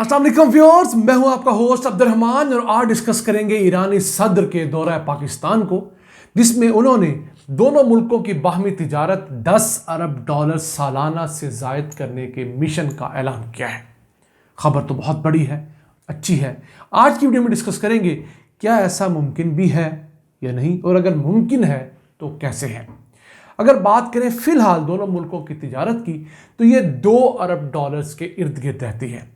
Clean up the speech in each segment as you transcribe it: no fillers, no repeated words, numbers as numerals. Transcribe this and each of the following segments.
अस्सलाम वालेकुम व्यूअर्स, मैं हूं आपका होस्ट अब्दुर्रहमान और आज डिस्कस करेंगे ईरानी सदर के दौरा पाकिस्तान को, जिसमें उन्होंने दोनों मुल्कों की बाहमी तिजारत 10 अरब डॉलर सालाना से जायद करने के मिशन का ऐलान किया है। खबर तो बहुत बड़ी है, अच्छी है। आज की वीडियो में डिस्कस करेंगे क्या ऐसा मुमकिन भी है या नहीं, और अगर मुमकिन है तो कैसे है। अगर बात करें फिलहाल दोनों मुल्कों की तिजारत की, तो ये 2 अरब डॉलर्स के इर्द गिर्द रहती है,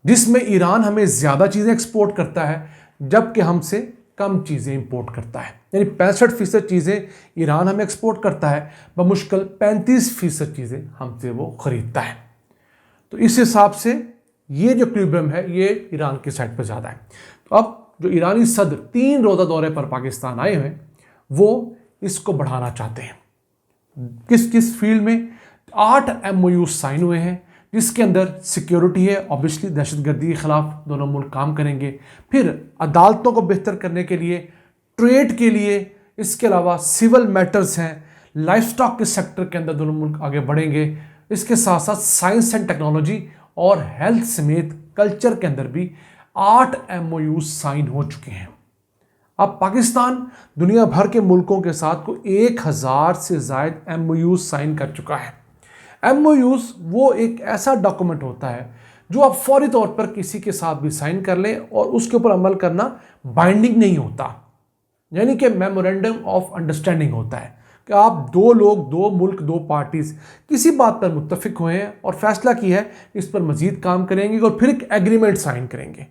जिसमें ईरान हमें ज़्यादा चीज़ें एक्सपोर्ट करता है जबकि हमसे कम चीज़ें इंपोर्ट करता है। यानी 65% चीज़ें ईरान हमें एक्सपोर्ट करता है, बमुश्किल 35% चीज़ें हमसे वो ख़रीदता है। तो इस हिसाब से ये जो इक्विलिब्रियम है ये ईरान की साइड पर ज़्यादा है। तो अब जो ईरानी सदर 3 रोज़ा दौरे पर पाकिस्तान आए हैं वो इसको बढ़ाना चाहते हैं। किस किस फील्ड में 8 MOU साइन हुए हैं, जिसके अंदर सिक्योरिटी है, ऑब्वियसली दहशतगर्दी के खिलाफ दोनों मुल्क काम करेंगे, फिर अदालतों को बेहतर करने के लिए, ट्रेड के लिए, इसके अलावा सिविल मैटर्स हैं, लाइफ स्टॉक के सेक्टर के अंदर दोनों मुल्क आगे बढ़ेंगे। इसके साथ साथ साइंस एंड टेक्नोलॉजी और हेल्थ समेत कल्चर के अंदर भी 8 MOU साइन हो चुके हैं। अब पाकिस्तान दुनिया भर के मुल्कों के साथ को 1000 से ज़ायद MOU साइन कर चुका है। MOUs वो एक ऐसा डॉक्यूमेंट होता है जो आप फौरी तौर पर किसी के साथ भी साइन कर लें और उसके ऊपर अमल करना बाइंडिंग नहीं होता, यानी कि मेमोरेंडम ऑफ अंडरस्टैंडिंग होता है कि आप दो लोग, दो मुल्क, दो पार्टीज किसी बात पर मुत्तफिक हुए हैं और फैसला किया है इस पर मजीद काम करेंगे और फिर एक एग्रीमेंट साइन करेंगे।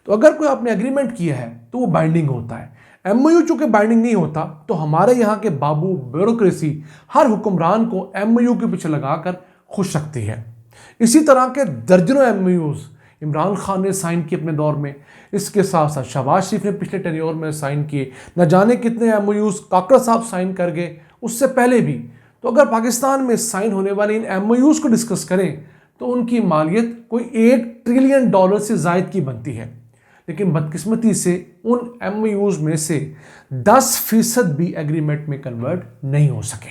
तो अगर कोई आपने एग्रीमेंट किया है तो वो बाइंडिंग होता है। MOU चूंकि बाइंडिंग नहीं होता तो हमारे यहाँ के बाबू ब्यूरोक्रेसी हर हुक्मरान को MOU के पीछे लगाकर खुश रखती है। इसी तरह के दर्जनों MOUs इमरान खान ने साइन किए अपने दौर में, इसके साथ साथ शहबाज शरीफ ने पिछले टेन्योर में साइन किए, न जाने कितने MOUs काकड़ साहब साइन कर गए उससे पहले भी। तो अगर पाकिस्तान में साइन होने वाले इन MOUs को डिस्कस करें तो उनकी मालियत कोई $1 ट्रिलियन से जायद की बनती है, लेकिन बदकिस्मती से उन MOUs में से 10% भी एग्रीमेंट में कन्वर्ट नहीं हो सके।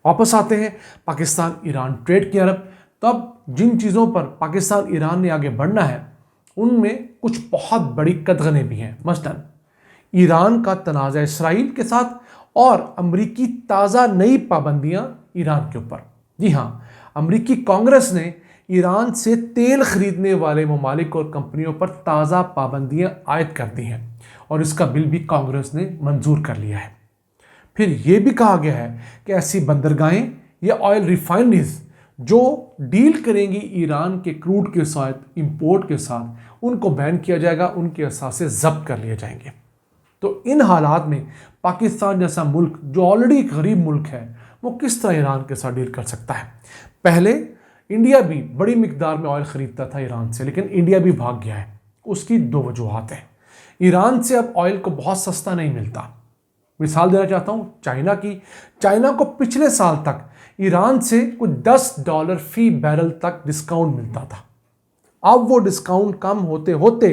वापस आते हैं पाकिस्तान ईरान ट्रेड की तरफ। तब जिन चीज़ों पर पाकिस्तान ईरान ने आगे बढ़ना है उनमें कुछ बहुत बड़ी कदगनें भी हैं। मसलन ईरान का तनाज़ा इसराइल के साथ और अमरीकी ताज़ा नई पाबंदियाँ ईरान के ऊपर। जी हाँ, अमरीकी कांग्रेस ने ईरान से तेल खरीदने वाले ममालिक और कंपनियों पर ताज़ा पाबंदियां आयद कर दी हैं और इसका बिल भी कांग्रेस ने मंजूर कर लिया है। फिर यह भी कहा गया है कि ऐसी बंदरगाहें या ऑयल रिफाइनरीज जो डील करेंगी ईरान के क्रूड के साथ, इंपोर्ट के साथ, उनको बैन किया जाएगा, उनके असासे जब्त कर लिए जाएंगे। तो इन हालात में पाकिस्तान जैसा मुल्क जो ऑलरेडी एक गरीब मुल्क है वो किस तरह ईरान के साथ डील कर सकता है। पहले इंडिया भी बड़ी मिकदार में ऑयल ख़रीदता था ईरान से, लेकिन इंडिया भी भाग गया है। उसकी 2 वजूहात हैं। ईरान से अब ऑयल को बहुत सस्ता नहीं मिलता। मिसाल देना चाहता हूँ चाइना की। चाइना को पिछले साल तक ईरान से कुछ $10 फी बैरल तक डिस्काउंट मिलता था। अब वो डिस्काउंट कम होते होते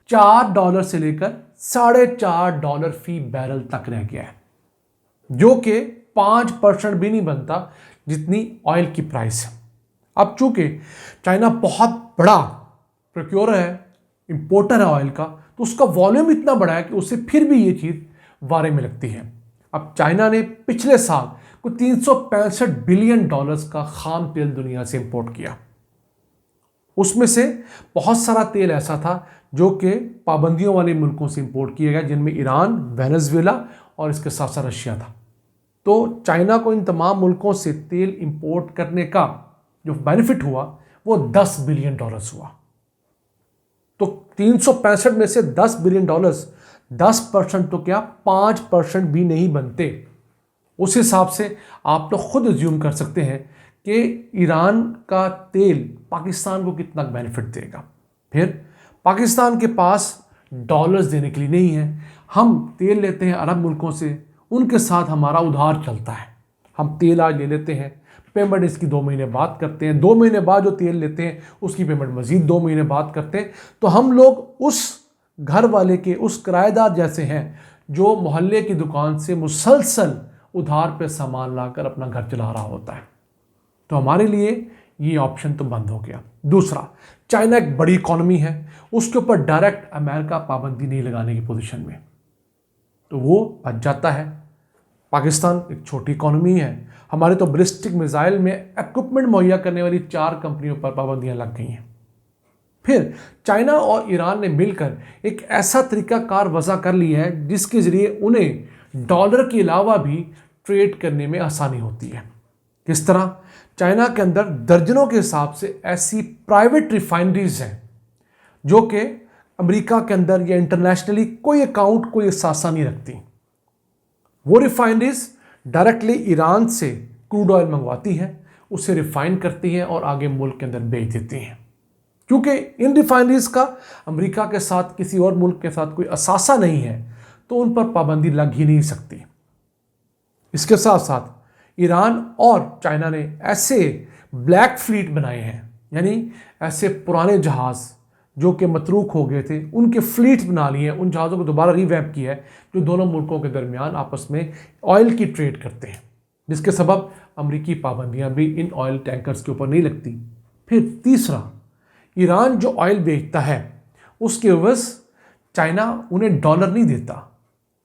$4 से लेकर $4.5 फी बैरल तक रह गया है, जो कि 5% भी नहीं बनता जितनी ऑयल की प्राइस है। अब चूंकि चाइना बहुत बड़ा प्रोक्योरर है, इंपोर्टर है ऑयल का, तो उसका वॉल्यूम इतना बड़ा है कि उसे फिर भी ये चीज़ वारे में लगती है। अब चाइना ने पिछले साल कुछ $365 बिलियन का खाम तेल दुनिया से इंपोर्ट किया। उसमें से बहुत सारा तेल ऐसा था जो कि पाबंदियों वाले मुल्कों से इंपोर्ट किया गया, जिनमें ईरान, वेनेजुएला और इसके साथ साथ रशिया था। तो चाइना को इन तमाम मुल्कों से तेल इंपोर्ट करने का जो बेनिफिट हुआ वो $10 बिलियन हुआ। तो 365 में से $10 बिलियन 10% तो क्या 5% भी नहीं बनते। उस हिसाब से आप तो खुद अज्यूम कर सकते हैं कि ईरान का तेल पाकिस्तान को कितना बेनिफिट देगा। फिर पाकिस्तान के पास डॉलर्स देने के लिए नहीं है। हम तेल लेते हैं अरब मुल्कों से, उनके साथ हमारा उधार चलता है। हम तेल आज ले लेते हैं, पेमेंट इसकी 2 महीने बाद करते हैं, 2 महीने बाद जो तेल लेते हैं उसकी पेमेंट मजीद 2 महीने बाद करते हैं। तो हम लोग उस घर वाले के, उस किराएदार जैसे हैं जो मोहल्ले की दुकान से मुसलसल उधार पे सामान लाकर अपना घर चला रहा होता है। तो हमारे लिए ये ऑप्शन तो बंद हो गया। दूसरा, चाइना एक बड़ी इकोनॉमी है, उसके ऊपर डायरेक्ट अमेरिका पाबंदी नहीं लगाने की पोजीशन में, तो वो बच जाता है। पाकिस्तान एक छोटी इकोनॉमी है, हमारे तो बैलिस्टिक मिसाइल में इक्विपमेंट मुहैया करने वाली 4 कंपनियों पर पाबंदियां लग गई हैं। फिर चाइना और ईरान ने मिलकर एक ऐसा तरीकाकार वज़ा कर लिया है जिसके ज़रिए उन्हें डॉलर के अलावा भी ट्रेड करने में आसानी होती है। किस तरह? चाइना के अंदर दर्जनों के हिसाब से ऐसी प्राइवेट रिफाइनरीज हैं जो कि अमेरिका के अंदर या इंटरनेशनली कोई अकाउंट, कोई असासा नहीं रखती। वो रिफाइनरीज डायरेक्टली ईरान से क्रूड ऑयल मंगवाती हैं, उसे रिफाइन करती हैं और आगे मुल्क के अंदर बेच देती हैं। क्योंकि इन रिफाइनरीज का अमेरिका के साथ, किसी और मुल्क के साथ कोई असासा नहीं है, तो उन पर पाबंदी लग ही नहीं सकती। इसके साथ साथ ईरान और चाइना ने ऐसे ब्लैक फ्लीट बनाए हैं, यानी ऐसे पुराने जहाज़ जो कि मतरूक हो गए थे, उनके फ्लीट बना लिए हैं, उन जहाज़ों को दोबारा रिवैम्प किया है, जो दोनों मुल्कों के दरमियान आपस में ऑयल की ट्रेड करते हैं, जिसके सबब अमरीकी पाबंदियां भी इन ऑयल टैंकर्स के ऊपर नहीं लगती। फिर तीसरा, ईरान जो ऑयल बेचता है उसके एवज चाइना उन्हें डॉलर नहीं देता,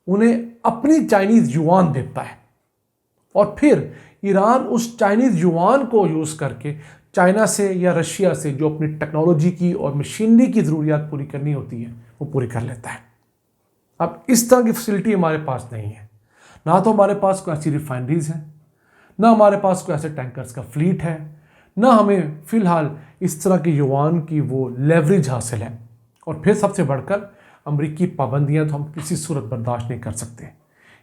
उन्हें अपनी चाइनीज़ युआन देता है, और फिर ईरान उस चाइनीज़ युआन को यूज़ करके चाइना से या रशिया से जो अपनी टेक्नोलॉजी की और मशीनरी की ज़रूरियात पूरी करनी होती है वो पूरी कर लेता है। अब इस तरह की फैसिलिटी हमारे पास नहीं है, ना तो हमारे पास कोई ऐसी रिफाइनरीज है, ना हमारे पास कोई ऐसे टैंकर्स का फ्लीट है, ना हमें फ़िलहाल इस तरह की युआन की वो लेवरेज हासिल है, और फिर सबसे बढ़कर अमरीकी पाबंदियाँ तो हम किसी सूरत बर्दाश्त नहीं कर सकते।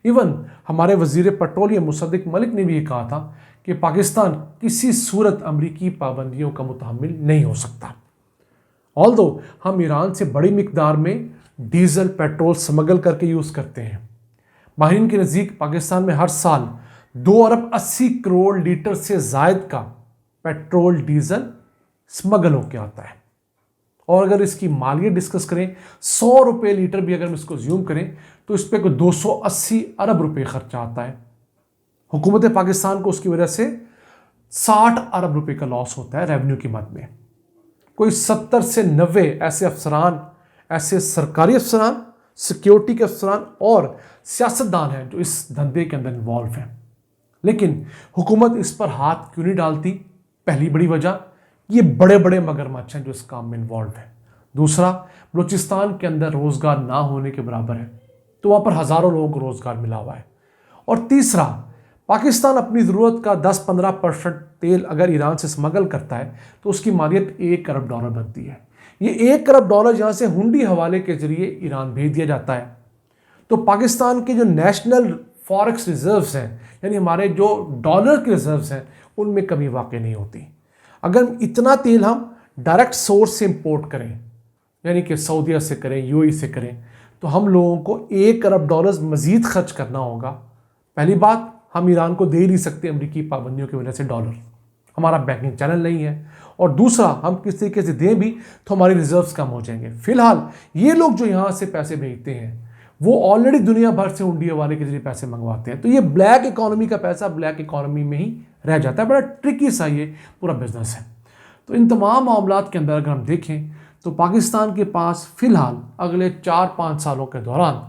इवन हमारे वज़ीर पेट्रोलियम मुसद्दिक मलिक ने भी ये कहा था कि पाकिस्तान किसी सूरत अमरीकी पाबंदियों का मुतहम्मिल नहीं हो सकता। ऑल्दो हम ईरान से बड़ी मिकदार में डीज़ल पेट्रोल स्मगल करके यूज़ करते हैं। माहिरीन के नज़दीक पाकिस्तान में हर साल 2 अरब 80 करोड़ लीटर से ज़ायद का पेट्रोल डीज़ल स्मगल होकर आता है, और अगर इसकी मालियत डिस्कस करें, 100 रुपये लीटर भी अगर हम इसको ज़्यूम करें तो इस पर कोई 280 अरब रुपये खर्चा आता है। हुकूमत पाकिस्तान को उसकी वजह से 60 अरब रुपये का लॉस होता है रेवेन्यू की मद में। कोई 70 से 90 ऐसे अफसरान, ऐसे सरकारी अफसरान, सिक्योरिटी के अफसरान और सियासतदान हैं जो इस धंधे के अंदर इन्वॉल्व हैं, लेकिन हुकूमत इस पर हाथ क्यों नहीं डालती? पहली बड़ी वजह, ये बड़े बड़े मगरमच्छ हैं जो इस काम में इन्वॉल्व हैं। दूसरा, बलूचिस्तान के अंदर रोज़गार ना होने के बराबर है, तो वहाँ पर हज़ारों लोगों को रोज़गार मिला हुआ है। और तीसरा, पाकिस्तान अपनी ज़रूरत का 10-15% तेल अगर ईरान से स्मगल करता है तो उसकी मालियत 1 अरब डॉलर बनती है। ये 1 अरब डॉलर यहाँ से हुंडी हवाले के ज़रिए ईरान भेज दिया जाता है। तो पाकिस्तान के जो नेशनल फॉरेक्स रिजर्व्स हैं, यानी हमारे जो डॉलर के रिजर्व्स हैं, उनमें कमी वाक़ई नहीं होती। अगर इतना तेल हम डायरेक्ट सोर्स से इंपोर्ट करें, यानी कि सऊदीया से करें, यूएई से करें, तो हम लोगों को 1 अरब डॉलर मज़ीद खर्च करना होगा। पहली बात, हम ईरान को दे ही नहीं सकते अमरीकी पाबंदियों की वजह से डॉलर, हमारा बैंकिंग चैनल नहीं है, और दूसरा, हम किस तरीके से दें भी तो हमारी रिजर्व्स कम हो जाएंगे। फिलहाल ये लोग जो यहाँ से पैसे भेजते हैं वो ऑलरेडी दुनिया भर से हुंडी हवाले के जरिए पैसे मंगवाते हैं, तो ये ब्लैक इकोनॉमी का पैसा ब्लैक इकोनॉमी में ही रह जाता है। बड़ा ट्रिकी सा ये पूरा बिजनेस है। तो इन तमाम मामलात के अंदर अगर हम देखें तो पाकिस्तान के पास फ़िलहाल अगले 4-5 सालों के दौरान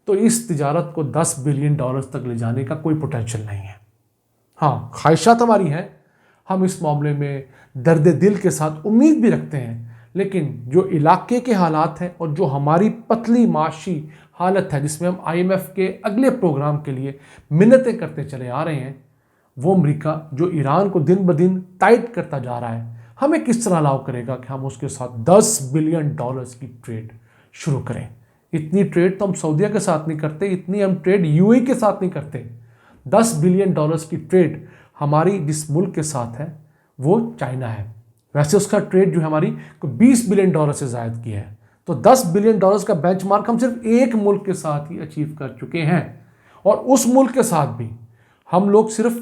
तो इस तिजारत को 10 बिलियन डॉलर तक ले जाने का कोई पोटेंशियल नहीं है। हाँ, ख्वाहिशात हमारी हैं, हम इस मामले में दर्द दिल के साथ उम्मीद भी रखते हैं, लेकिन जो इलाके के हालात हैं और जो हमारी पतली माशी हालत है जिसमें हम IMF के अगले प्रोग्राम के लिए मिन्नतें करते चले आ रहे हैं, वो अमेरिका जो ईरान को दिन ब दिन टाइट करता जा रहा है, हमें किस तरह अलाउ करेगा कि हम उसके साथ 10 बिलियन डॉलर्स की ट्रेड शुरू करें। इतनी ट्रेड तो हम सऊदीया के साथ नहीं करते, इतनी हम ट्रेड यूएई के साथ नहीं करते। 10 बिलियन डॉलर्स की ट्रेड हमारी जिस मुल्क के साथ है वो चाइना है। वैसे उसका ट्रेड जो है हमारी को 20 बिलियन डॉलर से ज़ायद किया है, तो 10 बिलियन डॉलर्स का बेंचमार्क हम सिर्फ एक मुल्क के साथ ही अचीव कर चुके हैं, और उस मुल्क के साथ भी हम लोग सिर्फ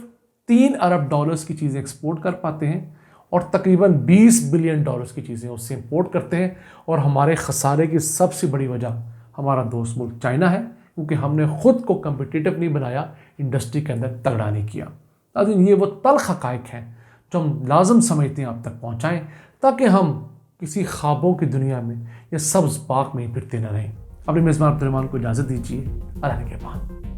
3 अरब डॉलर्स की चीज़ें एक्सपोर्ट कर पाते हैं और तकरीबन 20 बिलियन डॉलर्स की चीज़ें उससे इंपोर्ट करते हैं। और हमारे खसारे की सबसे बड़ी वजह हमारा दोस्त मुल्क चाइना है, क्योंकि हमने ख़ुद को कम्पिटिटिव नहीं बनाया, इंडस्ट्री के अंदर तगड़ा नहीं किया। लेकिन ये वो तल्ख़ हक़ाइक़ हैं जो हम लाजम समझते हैं आप तक पहुँचाएँ, ताकि हम किसी ख्वाबों की दुनिया में या सब्ज़ बाग में ही फिरते न रहें। अपने मेज़बान अब्दुल रहमान को इजाज़त दीजिए। अल्लाह के बाद।